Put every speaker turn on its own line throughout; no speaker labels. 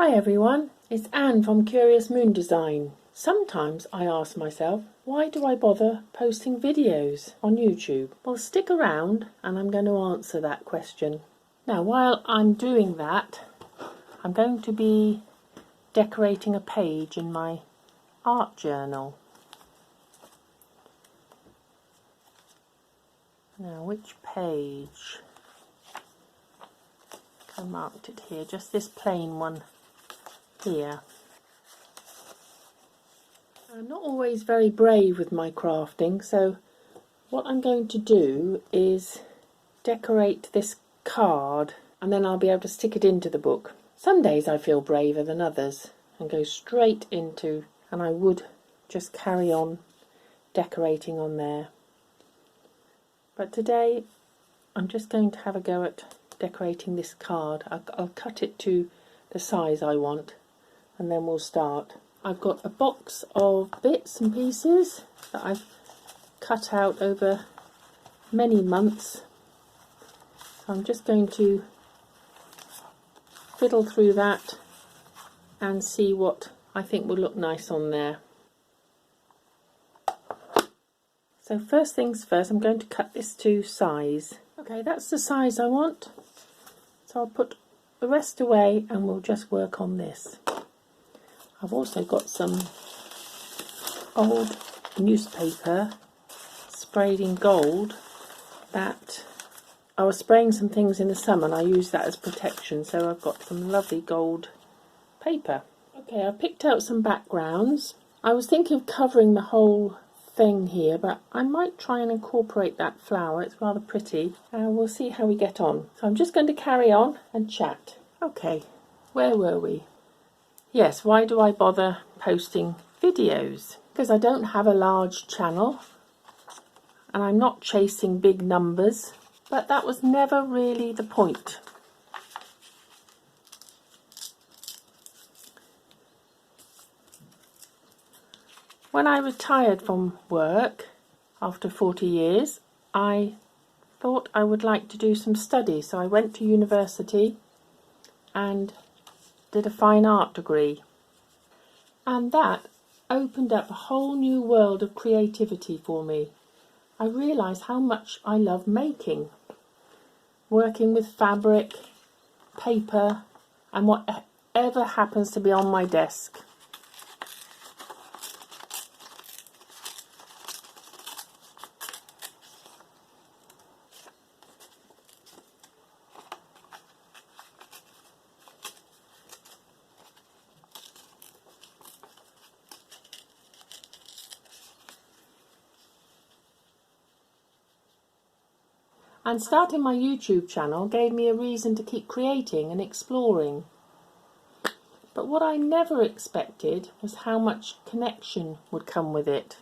Hi everyone, it's Anne from curiousmoondesign. Sometimes I ask myself, why do I bother posting videos on YouTube? Well, stick around and I'm going to answer that question. Now, while I'm doing that, I'm going to be decorating a page in my art journal. Now, which page? I marked it here, just this plain one here. I'm not always very brave with my crafting, so what I'm going to do is decorate this card and then I'll be able to stick it into the book. Some days I feel braver than others and go straight into, and I would just carry on decorating on there. But today I'm just going to have a go at decorating this card. I'll cut it to the size I want and then we'll start. I've got a box of bits and pieces that I've cut out over many months. So I'm just going to fiddle through that and see what I think will look nice on there. So first things first, I'm going to cut this to size. Okay, that's the size I want. So I'll put the rest away and we'll just work on this. I've also got some old newspaper sprayed in gold that I was spraying some things in the summer and I used that as protection, so I've got some lovely gold paper. Okay, I picked out some backgrounds. I was thinking of covering the whole thing here, but I might try and incorporate that flower. It's rather pretty. We'll see how we get on. So I'm just going to carry on and chat. Okay, where were we? Yes, why do I bother posting videos? Because I don't have a large channel and I'm not chasing big numbers, but that was never really the point. When I retired from work after 40 years, I thought I would like to do some study. So I went to university and did a fine art degree. And that opened up a whole new world of creativity for me. I realised how much I love making. Working with fabric, paper, and whatever happens to be on my desk. And starting my YouTube channel gave me a reason to keep creating and exploring. But what I never expected was how much connection would come with it.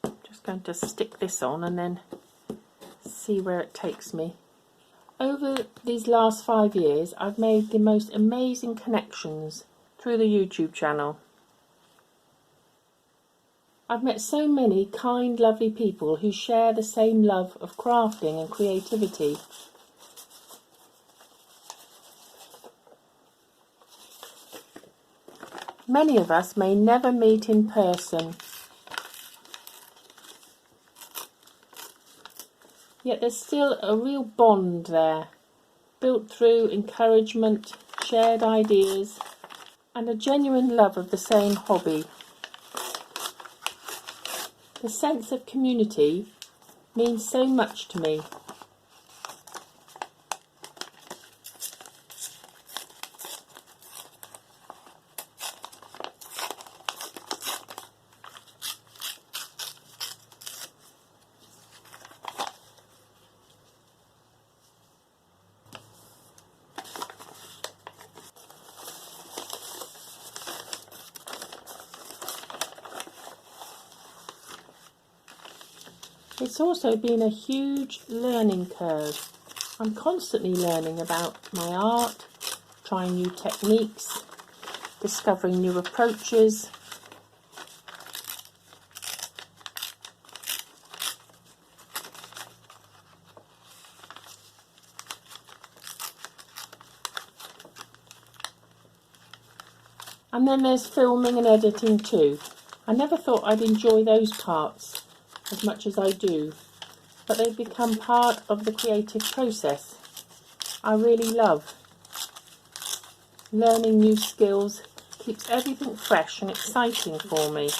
I'm just going to stick this on and then see where it takes me. Over these last 5 years, I've made the most amazing connections through the YouTube channel. I've met so many kind, lovely people who share the same love of crafting and creativity. Many of us may never meet in person, yet there's still a real bond there, built through encouragement, shared ideas, and a genuine love of the same hobby. The sense of community means so much to me. It's also been a huge learning curve. I'm constantly learning about my art, trying new techniques, discovering new approaches. And then there's filming and editing too. I never thought I'd enjoy those parts as much as I do, but they've become part of the creative process. I really love learning new skills, keeps everything fresh and exciting for me.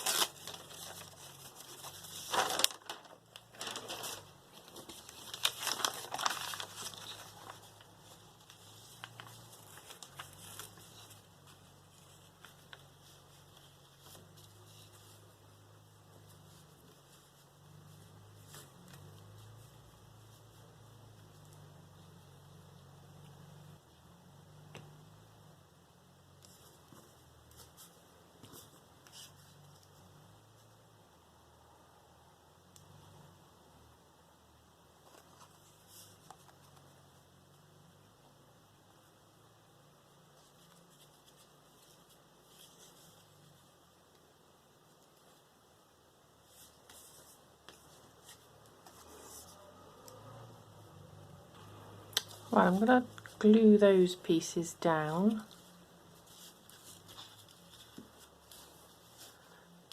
Right, I'm going to glue those pieces down.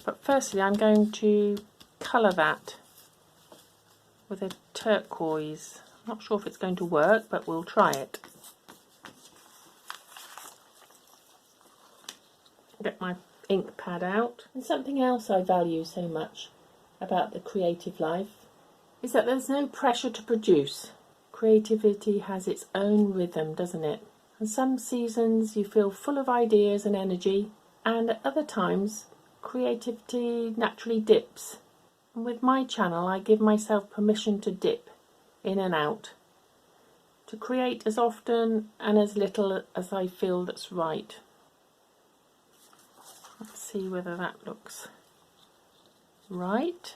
But firstly I'm going to colour that with a turquoise. I'm not sure if it's going to work, but we'll try it. Get my ink pad out. And something else I value so much about the creative life is that there's no pressure to produce. Creativity has its own rhythm, doesn't it? And some seasons you feel full of ideas and energy, and at other times creativity naturally dips. And with my channel I give myself permission to dip in and out, to create as often and as little as I feel that's right. Let's see whether that looks right.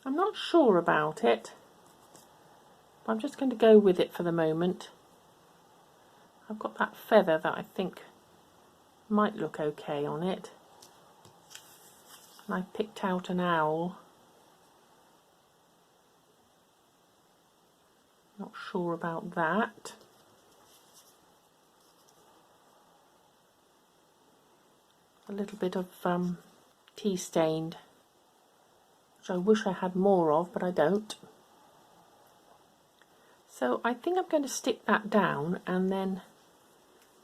I'm not sure about it, but I'm just going to go with it for the moment. I've got that feather that I think might look okay on it. And I picked out an owl. Not sure about that. A little bit of tea stained, which I wish I had more of, but I don't. So I think I'm going to stick that down and then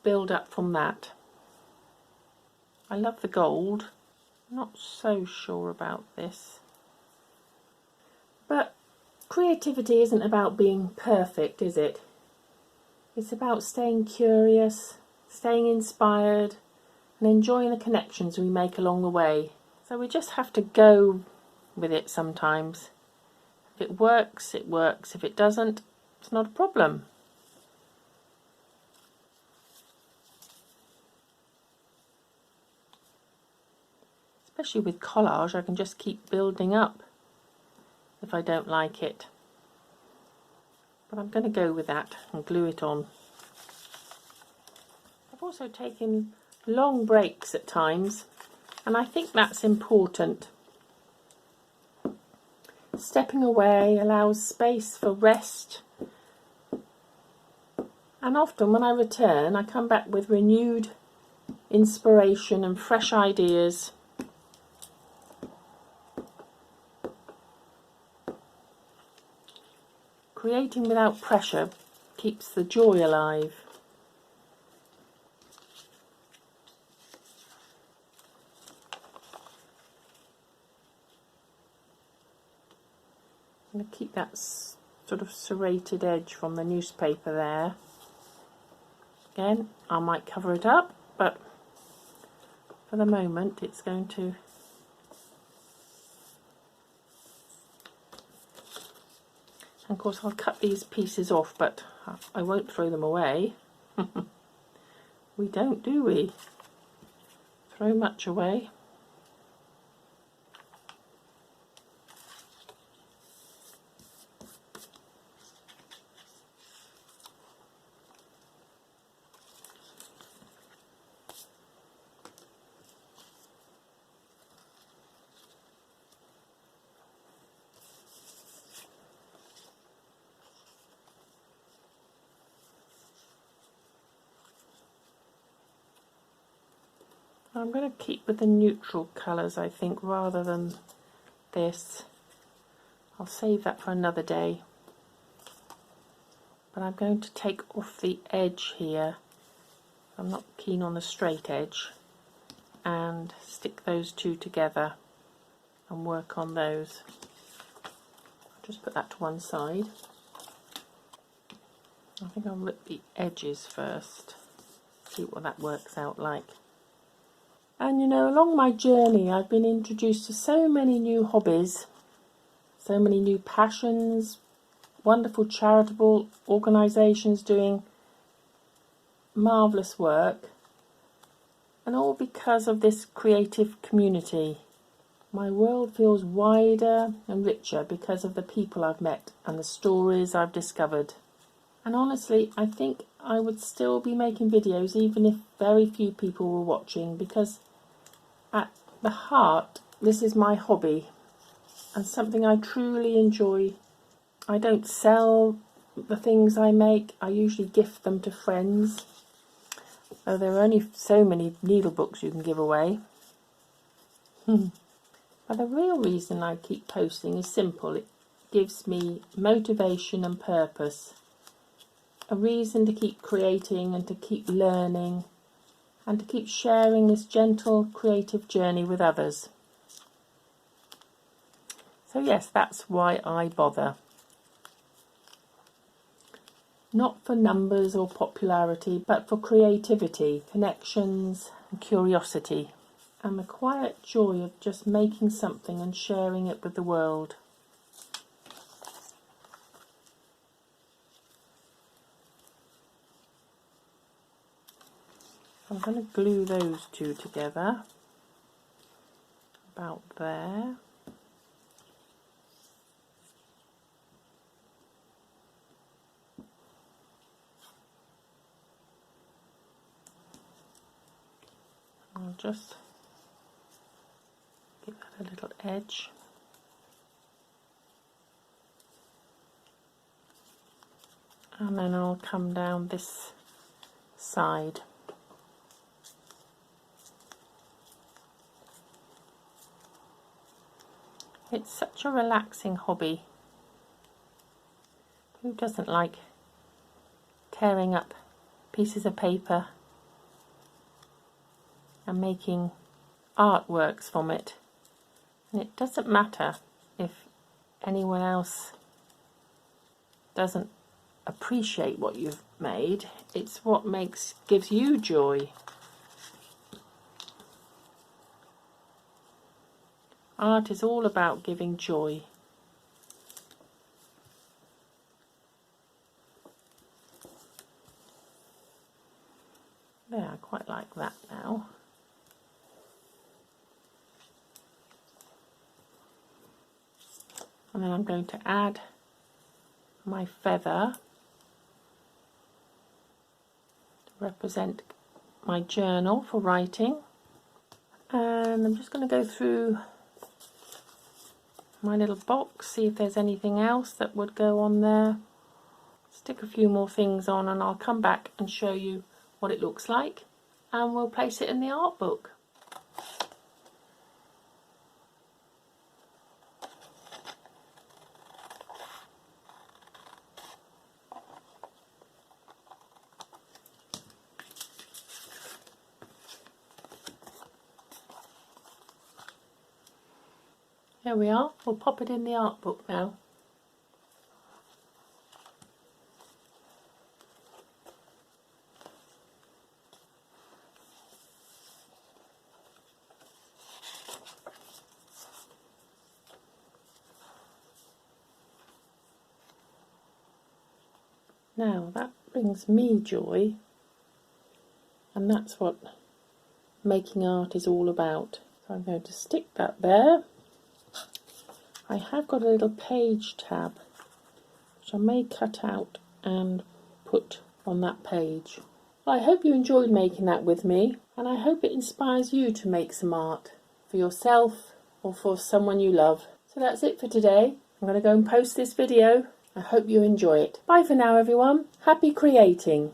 build up from that. I love the gold. Not so sure about this. But creativity isn't about being perfect, is it? It's about staying curious, staying inspired, and enjoying the connections we make along the way. So we just have to go with it sometimes. If it works, it works. If it doesn't, it's not a problem. Especially with collage, I can just keep building up if I don't like it. But I'm going to go with that and glue it on. I've also taken long breaks at times, and I think that's important. Stepping away allows space for rest, and often when I return I come back with renewed inspiration and fresh ideas. Creating without pressure keeps the joy alive. I'm going to keep that sort of serrated edge from the newspaper there. Again, I might cover it up, but for the moment it's going to and of course I'll cut these pieces off, but I won't throw them away. We don't, do we? Throw much away. I'm going to keep with the neutral colours, I think, rather than this. I'll save that for another day. But I'm going to take off the edge here. I'm not keen on the straight edge. And stick those two together and work on those. I'll just put that to one side. I think I'll rip the edges first. See what that works out like. And you know, along my journey I've been introduced to so many new hobbies, so many new passions, wonderful charitable organisations doing marvellous work, and all because of this creative community. My world feels wider and richer because of the people I've met and the stories I've discovered. And honestly, I think I would still be making videos even if very few people were watching, because at the heart, this is my hobby and something I truly enjoy. I don't sell the things I make, I usually gift them to friends. Though there are only so many needlebooks you can give away. But the real reason I keep posting is simple. It gives me motivation and purpose. A reason to keep creating and to keep learning and to keep sharing this gentle creative journey with others. So yes, that's why I bother. Not for numbers or popularity, but for creativity, connections and curiosity, and the quiet joy of just making something and sharing it with the world. I'm going to glue those two together, about there. I'll just give that a little edge. And then I'll come down this side. It's such a relaxing hobby. Who doesn't like tearing up pieces of paper and making artworks from it? And it doesn't matter if anyone else doesn't appreciate what you've made. It's what gives you joy. Art is all about giving joy. There, I quite like that now. And then I'm going to add my feather to represent my journal for writing. And I'm just going to go through my little box, see if there's anything else that would go on there. Stick a few more things on and I'll come back and show you what it looks like, and we'll place it in the art book. There we are, we'll pop it in the art book now. Now that brings me joy, and that's what making art is all about. So I'm going to stick that there. I have got a little page tab which I may cut out and put on that page. Well, I hope you enjoyed making that with me, and I hope it inspires you to make some art for yourself or for someone you love. So that's it for today. I'm going to go and post this video. I hope you enjoy it. Bye for now, everyone. Happy creating.